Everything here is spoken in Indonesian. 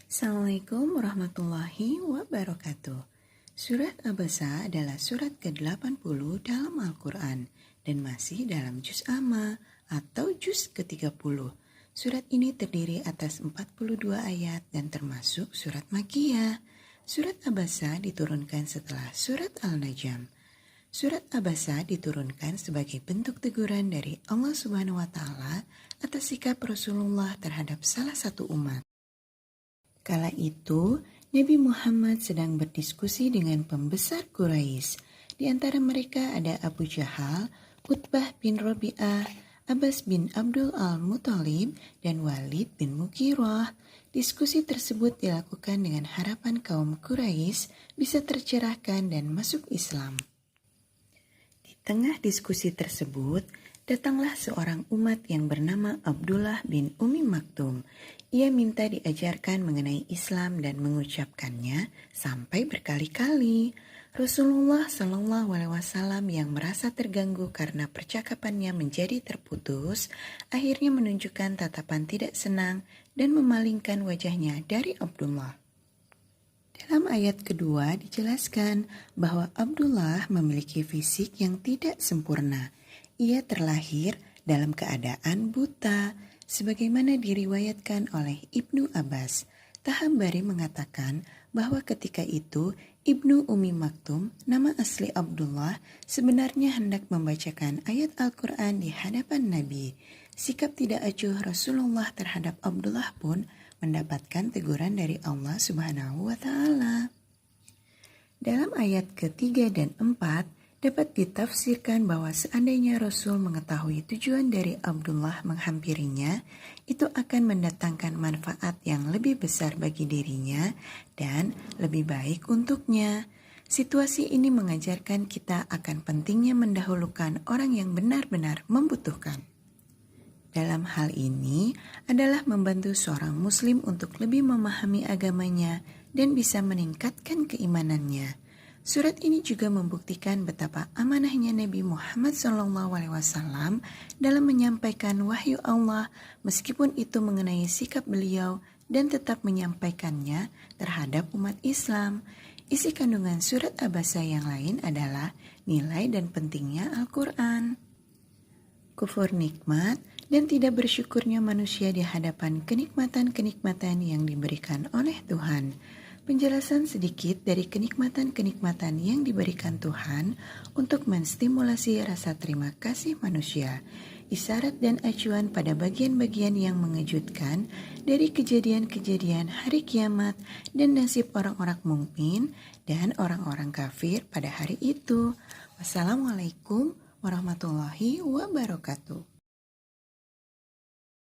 Assalamualaikum warahmatullahi wabarakatuh. Surat Abasa adalah surat ke-80 dalam Al-Quran dan masih dalam juz amma atau juz ke-30. Surat ini terdiri atas 42 ayat dan termasuk surat Makkiyah. Surat Abasa diturunkan setelah surat Al-Najm. Surat Abasa diturunkan sebagai bentuk teguran dari Allah Subhanahu wa Ta'ala atas sikap Rasulullah terhadap salah satu umat. Kala itu, Nabi Muhammad sedang berdiskusi dengan pembesar Quraisy. Di antara mereka ada Abu Jahal, Utbah bin Rabi'ah, Abbas bin Abdul al-Muttalib, dan Walid bin Mughirah. Diskusi tersebut dilakukan dengan harapan kaum Quraisy bisa tercerahkan dan masuk Islam. Di tengah diskusi tersebut, datanglah seorang umat yang bernama Abdullah bin Umi Maktum. Ia minta diajarkan mengenai Islam dan mengucapkannya sampai berkali-kali. Rasulullah Shallallahu Alaihi Wasallam yang merasa terganggu karena percakapannya menjadi terputus, akhirnya menunjukkan tatapan tidak senang dan memalingkan wajahnya dari Abdullah. Dalam ayat kedua dijelaskan bahwa Abdullah memiliki fisik yang tidak sempurna. Ia terlahir dalam keadaan buta, sebagaimana diriwayatkan oleh Ibnu Abbas. Tahambari mengatakan bahwa ketika itu Ibnu Umi Maktum, nama asli Abdullah, sebenarnya hendak membacakan ayat Al-Quran di hadapan Nabi. Sikap tidak acuh Rasulullah terhadap Abdullah pun mendapatkan teguran dari Allah Subhanahu wa Ta'ala. Dalam ayat ketiga dan 4, dapat ditafsirkan bahwa seandainya Rasul mengetahui tujuan dari Abdullah menghampirinya, itu akan mendatangkan manfaat yang lebih besar bagi dirinya dan lebih baik untuknya. Situasi ini mengajarkan kita akan pentingnya mendahulukan orang yang benar-benar membutuhkan. Dalam hal ini adalah membantu seorang muslim untuk lebih memahami agamanya dan bisa meningkatkan keimanannya. Surat ini juga membuktikan betapa amanahnya Nabi Muhammad SAW dalam menyampaikan wahyu Allah, meskipun itu mengenai sikap beliau dan tetap menyampaikannya terhadap umat Islam. Isi kandungan surat Abasa yang lain adalah nilai dan pentingnya Al-Quran. Kufur nikmat dan tidak bersyukurnya manusia di hadapan kenikmatan-kenikmatan yang diberikan oleh Tuhan. Penjelasan sedikit dari kenikmatan-kenikmatan yang diberikan Tuhan untuk menstimulasi rasa terima kasih manusia. Isyarat dan acuan pada bagian-bagian yang mengejutkan dari kejadian-kejadian hari kiamat dan nasib orang-orang mukmin dan orang-orang kafir pada hari itu. Wassalamualaikum warahmatullahi wabarakatuh.